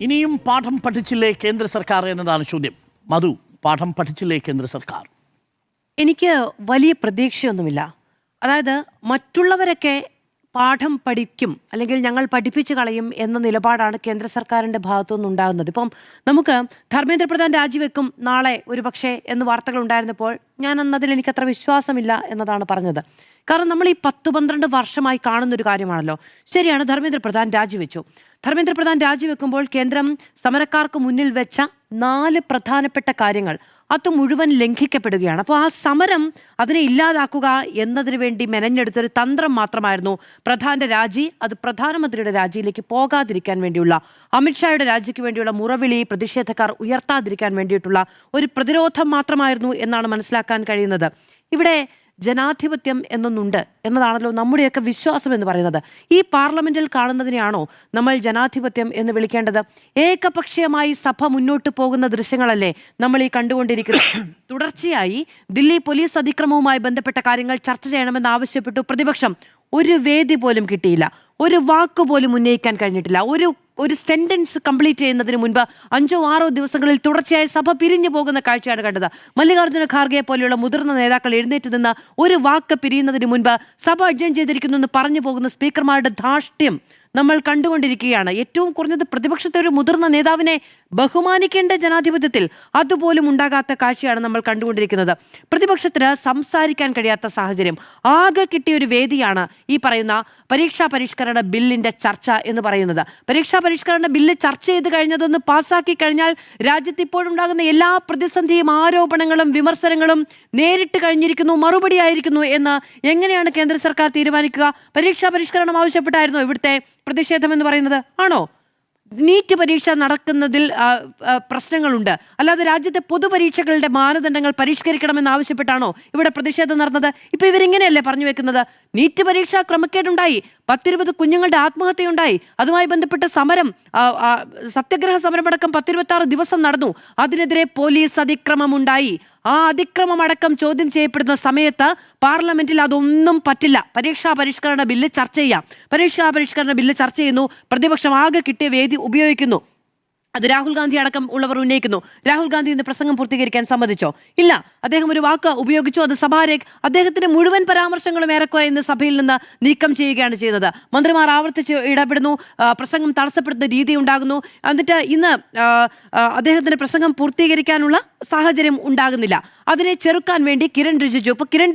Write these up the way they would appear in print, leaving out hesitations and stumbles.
ഇനിയും പാഠം പഠിച്ചില്ലേ കേന്ദ്ര സർക്കാർ എന്നതാണ് ചോദ്യം. മധു, പാഠം പഠിച്ചില്ലേ കേന്ദ്ര സർക്കാർ? എനിക്ക് വലിയ പ്രതീക്ഷയൊന്നുമില്ല. അതായത് മറ്റുള്ളവരൊക്കെ പാഠം പഠിക്കും അല്ലെങ്കിൽ ഞങ്ങൾ പഠിപ്പിച്ചു കളയും എന്ന നിലപാടാണ് കേന്ദ്ര സർക്കാരിൻ്റെ ഭാഗത്തുനിന്ന് ഉണ്ടാകുന്നത്. ഇപ്പം നമുക്ക് ധർമ്മേന്ദ്ര പ്രധാൻ രാജിവെക്കും നാളെ ഒരു പക്ഷേ എന്ന് വാർത്തകൾ ഉണ്ടായിരുന്നപ്പോൾ ഞാൻ അന്നതിൽ എനിക്കത്ര വിശ്വാസമില്ല എന്നതാണ് പറഞ്ഞത്. കാരണം നമ്മൾ ഈ 10-12 വർഷമായി കാണുന്നൊരു കാര്യമാണല്ലോ. ശരിയാണ്, ധർമ്മേന്ദ്ര പ്രധാൻ രാജിവെച്ചു. ധർമ്മേന്ദ്ര പ്രധാൻ രാജിവെക്കുമ്പോൾ കേന്ദ്രം സമരക്കാർക്ക് മുന്നിൽ വെച്ച 4 പ്രധാനപ്പെട്ട കാര്യങ്ങൾ അത് മുഴുവൻ ലംഘിക്കപ്പെടുകയാണ്. അപ്പോൾ ആ സമരം അതിനെ ഇല്ലാതാക്കുക എന്നതിന് വേണ്ടി മെനഞ്ഞെടുത്തൊരു തന്ത്രം മാത്രമായിരുന്നു പ്രധാന്റെ രാജി. അത് പ്രധാനമന്ത്രിയുടെ രാജിയിലേക്ക് പോകാതിരിക്കാൻ വേണ്ടിയുള്ള, അമിത്ഷായുടെ രാജിക്ക് വേണ്ടിയുള്ള മുറവിളി പ്രതിഷേധക്കാർ ഉയർത്താതിരിക്കാൻ വേണ്ടിയിട്ടുള്ള ഒരു പ്രതിരോധം മാത്രമായിരുന്നു എന്നാണ് മനസ്സിലാക്കാൻ കഴിയുന്നത്. ഇവിടെ ജനാധിപത്യം എന്നൊന്നുണ്ട് എന്നതാണല്ലോ നമ്മുടെയൊക്കെ വിശ്വാസം എന്ന് പറയുന്നത്. ഈ പാർലമെന്റിൽ കാണുന്നതിനെയാണോ നമ്മൾ ജനാധിപത്യം എന്ന് വിളിക്കേണ്ടത്? ഏകപക്ഷീയമായി സഭ മുന്നോട്ട് പോകുന്ന ദൃശ്യങ്ങളല്ലേ നമ്മൾ ഈ കണ്ടുകൊണ്ടിരിക്കുന്നത്. തുടർച്ചയായി ദില്ലി പോലീസ് അതിക്രമവുമായി ബന്ധപ്പെട്ട കാര്യങ്ങൾ ചർച്ച ചെയ്യണമെന്ന് ആവശ്യപ്പെട്ടു പ്രതിപക്ഷം. ഒരു വേദി പോലും കിട്ടിയില്ല, ഒരു വാക്ക് പോലും ഉന്നയിക്കാൻ കഴിഞ്ഞിട്ടില്ല. ഒരു സെന്റൻസ് കംപ്ലീറ്റ് ചെയ്യുന്നതിന് മുൻപ് 5-6 ദിവസങ്ങളിൽ തുടർച്ചയായി സഭ പിരിഞ്ഞു പോകുന്ന കാഴ്ചയാണ് കണ്ടത്. മല്ലികാർജ്ജുന ഖാർഗെ പോലെയുള്ള മുതിർന്ന നേതാക്കൾ എഴുന്നേറ്റ് നിന്ന് ഒരു വാക്ക് പിരിയുന്നതിന് മുൻപ് സഭ അഡ്ജേൺ ചെയ്തിരിക്കുന്നു എന്ന് പറഞ്ഞു പോകുന്ന സ്പീക്കർമാരുടെ ധാർഷ്ട്യം നമ്മൾ കണ്ടുകൊണ്ടിരിക്കുകയാണ്. ഏറ്റവും കുറഞ്ഞത് പ്രതിപക്ഷത്തെ ഒരു മുതിർന്ന നേതാവിനെ ബഹുമാനിക്കേണ്ട ജനാധിപത്യത്തിൽ അതുപോലും ഉണ്ടാകാത്ത കാഴ്ചയാണ് നമ്മൾ കണ്ടുകൊണ്ടിരിക്കുന്നത്. പ്രതിപക്ഷത്തിന് സംസാരിക്കാൻ കഴിയാത്ത സാഹചര്യം. ആകെ കിട്ടിയ ഒരു വേദിയാണ് ഈ പറയുന്ന പരീക്ഷാ പരിഷ്കരണ ബില്ലിന്റെ ചർച്ച എന്ന് പറയുന്നത്. പരീക്ഷാ പരിഷ്കരണ ബില്ല് ചർച്ച ചെയ്ത് കഴിഞ്ഞതൊന്ന് പാസ്സാക്കി കഴിഞ്ഞാൽ രാജ്യത്ത് ഇപ്പോഴുണ്ടാകുന്ന എല്ലാ പ്രതിസന്ധിയും ആരോപണങ്ങളും വിമർശനങ്ങളും നേരിട്ട് കഴിഞ്ഞിരിക്കുന്നു, മറുപടിയായിരിക്കുന്നു എന്ന് എങ്ങനെയാണ് കേന്ദ്ര സർക്കാർ തീരുമാനിക്കുക? പരീക്ഷാ പരിഷ്കരണം ആവശ്യപ്പെട്ടായിരുന്നോ ഇവിടുത്തെ പ്രതിഷേധം എന്ന് പറയുന്നത്? ആണോ? നീറ്റ് പരീക്ഷ നടക്കുന്നതിൽ പ്രശ്നങ്ങളുണ്ട്, അല്ലാതെ രാജ്യത്തെ പൊതുപരീക്ഷകളുടെ മാനദണ്ഡങ്ങൾ പരിഷ്കരിക്കണമെന്ന് ആവശ്യപ്പെട്ടാണോ ഇവിടെ പ്രതിഷേധം നടന്നത്? ഇപ്പൊ ഇവരിങ്ങനെയല്ലേ പറഞ്ഞു വെക്കുന്നത്? നീറ്റ് പരീക്ഷ ക്രമക്കേടുണ്ടായി, 10-20 കുഞ്ഞുങ്ങളുടെ ആത്മഹത്യയുണ്ടായി, അതുമായി ബന്ധപ്പെട്ട് സമരം, സത്യഗ്രഹ സമരമടക്കം 10-26 ദിവസം നടന്നു, അതിനെതിരെ പോലീസ് അതിക്രമമുണ്ടായി. ആ അതിക്രമമടക്കം ചോദ്യം ചെയ്യപ്പെടുന്ന സമയത്ത് പാർലമെന്റിൽ അതൊന്നും പറ്റില്ല. പരീക്ഷാ പരിഷ്കരണ ബില്ല് ചർച്ച ചെയ്യാം. പരീക്ഷാ പരിഷ്കരണ ബില്ല് ചർച്ച ചെയ്യുന്നു, പ്രതിപക്ഷം ആകെ കിട്ടിയ വേദി ഉപയോഗിക്കുന്നു. അത് രാഹുൽ ഗാന്ധി അടക്കം ഉള്ളവർ ഉന്നയിക്കുന്നു. രാഹുൽ ഗാന്ധി ഇന്ന് പ്രസംഗം പൂർത്തീകരിക്കാൻ സമ്മതിച്ചോ? ഇല്ല. അദ്ദേഹം ഒരു വാക്ക് ഉപയോഗിച്ചു, അത് അദ്ദേഹത്തിന്റെ മുഴുവൻ പരാമർശങ്ങളും ഏറെക്കുറെ ഇന്ന് സഭയിൽ നിന്ന് നീക്കം ചെയ്യുകയാണ് ചെയ്തത്. മന്ത്രിമാർ ആവർത്തിച്ച് ഇടപെടുന്നു, പ്രസംഗം തടസ്സപ്പെടുന്ന രീതി ഉണ്ടാകുന്നു. എന്നിട്ട് ഇന്ന് അദ്ദേഹത്തിന്റെ പ്രസംഗം പൂർത്തീകരിക്കാനുള്ള സാഹചര്യം ഉണ്ടാകുന്നില്ല. അതിനെ ചെറുക്കാൻ വേണ്ടി കിരൺ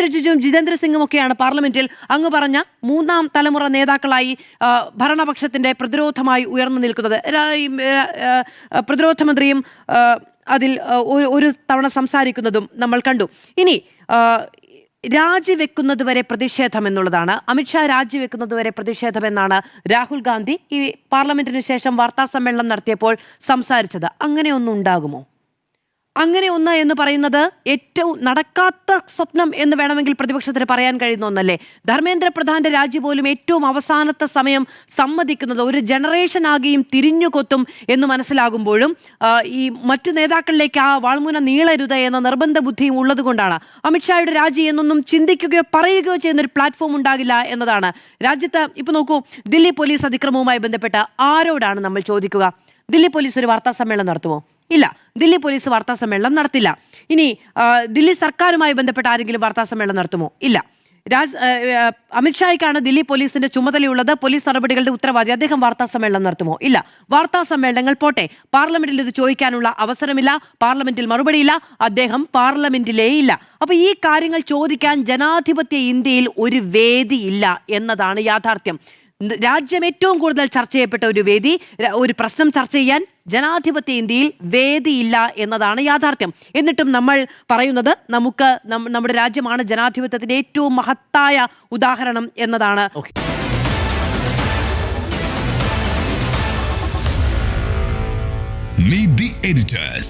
റിജിജുവും ജിതേന്ദ്ര സിംഗും ഒക്കെയാണ് പാർലമെന്റിൽ അങ്ങ് പറഞ്ഞ 3ാം തലമുറ നേതാക്കളായി ഭരണപക്ഷത്തിന്റെ പ്രതിരോധമായി ഉയർന്നു നിൽക്കുന്നത്. പ്രതിരോധ മന്ത്രിയും അതിൽ ഒരു തവണ സംസാരിക്കുന്നതും നമ്മൾ കണ്ടു. ഇനി രാജിവെക്കുന്നത് വരെ പ്രതിഷേധം എന്നുള്ളതാണ്. അമിത്ഷാ രാജിവെക്കുന്നത് വരെ പ്രതിഷേധം എന്നാണ് രാഹുൽ ഗാന്ധി ഈ പാർലമെന്റിന് ശേഷം വാർത്താ സമ്മേളനം നടത്തിയപ്പോൾ സംസാരിച്ചത്. അങ്ങനെയൊന്നും ഉണ്ടാകുമോ? അങ്ങനെ ഒന്ന് എന്ന് പറയുന്നത് ഏറ്റവും നടക്കാത്ത സ്വപ്നം എന്ന് വേണമെങ്കിൽ പ്രതിപക്ഷത്തിന് പറയാൻ കഴിയുന്ന ഒന്നല്ലേ. ധർമ്മേന്ദ്ര പ്രധാന്റെ രാജി പോലും ഏറ്റവും അവസാനത്തെ സമയം സമ്മതിക്കുന്നത് ഒരു ജനറേഷൻ ആകെയും തിരിഞ്ഞുകൊത്തും എന്ന് മനസ്സിലാകുമ്പോഴും ഈ മറ്റു നേതാക്കളിലേക്ക് ആ വാൾമുന നീളരുത് എന്ന നിർബന്ധ ബുദ്ധിയും ഉള്ളത് കൊണ്ടാണ് അമിത്ഷായുടെ രാജി എന്നൊന്നും ചിന്തിക്കുകയോ പറയുകയോ ചെയ്യുന്ന ഒരു പ്ലാറ്റ്ഫോം ഉണ്ടാകില്ല എന്നതാണ്. രാജ്യത്ത് ഇപ്പൊ നോക്കൂ, ദില്ലി പോലീസ് അതിക്രമവുമായി ബന്ധപ്പെട്ട് ആരോടാണ് നമ്മൾ ചോദിക്കുക? ദില്ലി പോലീസ് ഒരു വാർത്താ സമ്മേളനം നടത്തുമോ? ഇല്ല. ദില്ലി പോലീസ് വാർത്താ സമ്മേളനം നടത്തില്ല. ഇനി ദില്ലി സർക്കാരുമായി ബന്ധപ്പെട്ട ആരെങ്കിലും വാർത്താ സമ്മേളനം നടത്തുമോ? ഇല്ല. അമിത്ഷായ്ക്കാണ് ദില്ലി പോലീസിന്റെ ചുമതലയുള്ളത്, പോലീസ് നടപടികളുടെ ഉത്തരവാദി. അദ്ദേഹം വാർത്താ സമ്മേളനം നടത്തുമോ? ഇല്ല. വാർത്താ സമ്മേളനങ്ങൾ പോട്ടെ, പാർലമെന്റിൽ ഇത് ചോദിക്കാനുള്ള അവസരമില്ല, പാർലമെന്റിൽ മറുപടിയില്ല, അദ്ദേഹം പാർലമെന്റിലേ ഇല്ല. അപ്പൊ ഈ കാര്യങ്ങൾ ചോദിക്കാൻ ജനാധിപത്യ ഇന്ത്യയിൽ ഒരു വേദി ഇല്ല എന്നതാണ് യാഥാർത്ഥ്യം. രാജ്യം ഏറ്റവും കൂടുതൽ ചർച്ച ചെയ്യപ്പെട്ട ഒരു വേദി, ഒരു പ്രശ്നം ചർച്ച ചെയ്യാൻ ജനാധിപത്യ ഇന്ത്യയിൽ വേദിയില്ല എന്നതാണ് യാഥാർത്ഥ്യം. എന്നിട്ടും നമ്മൾ പറയുന്നത് നമ്മുടെ രാജ്യമാണ് ജനാധിപത്യത്തിന്റെ ഏറ്റവും മഹത്തായ ഉദാഹരണം എന്നതാണ്. Meet the editors.